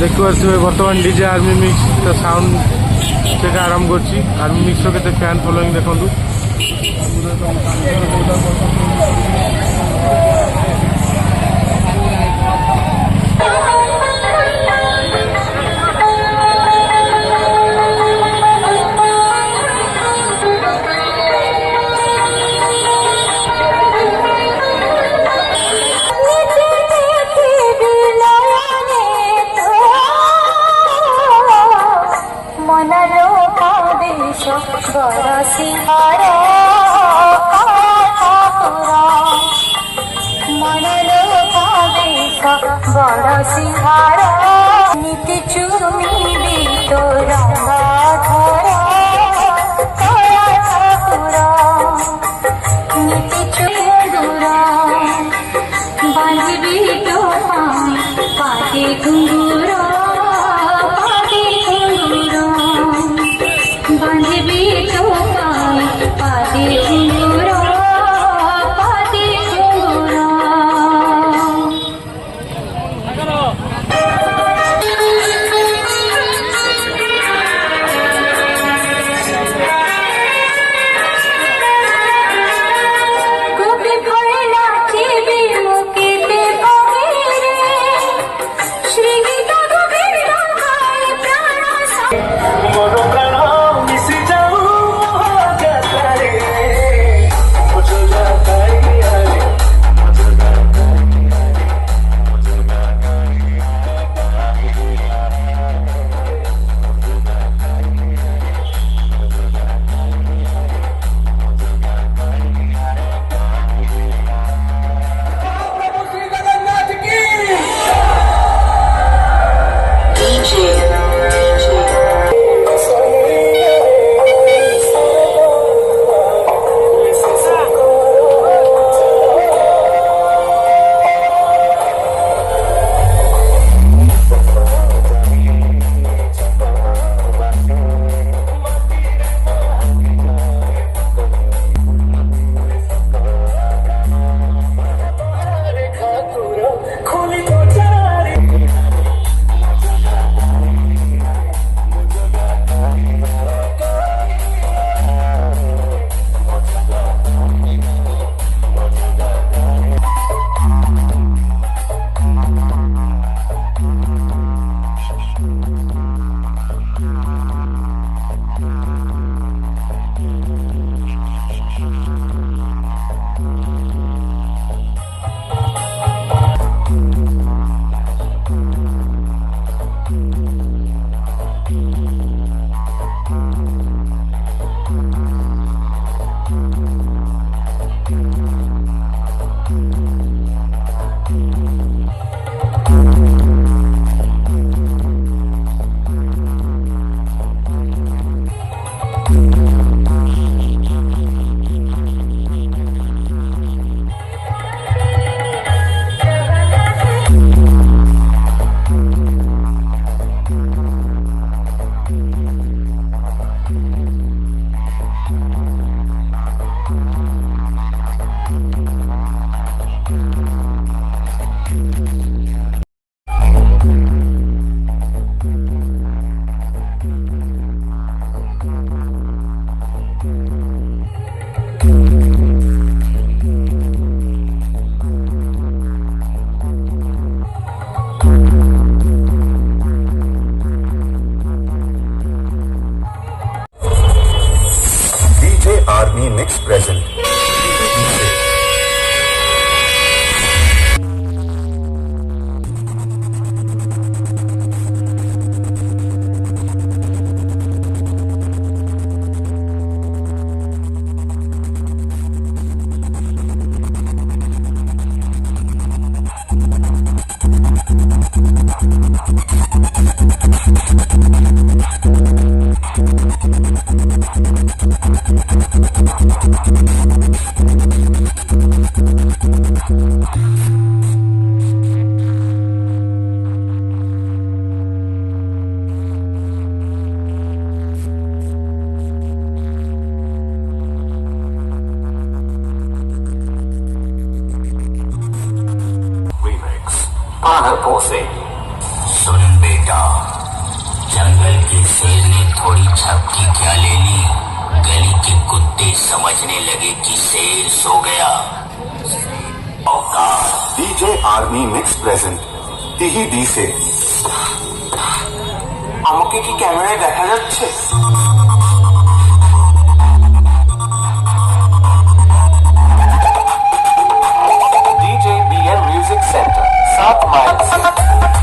देखु बर्तमान DJ army mix sound से आरंभ कर आर्मी मिक्स के फैन फॉलोइंग देखु बड़ सिंहार नीति चुमी तो रंगा ठाकुर नीति चुदूर बांधबी तो पाटे घुंगुर बांधबी तो पाटे घुंगुर Army Mix present. Remix Pahala Pose सुन बेटा, जंगल के शेर ने थोड़ी झपकी क्या ले ली, गली के कुत्ते समझने लगे कि शेर सो गया। औकात DJ Army Mix present তিহিদি সে। আমাকে কি ক্যামেরায় দেখা যাচ্ছে? DJ BN Music Center, 7 miles।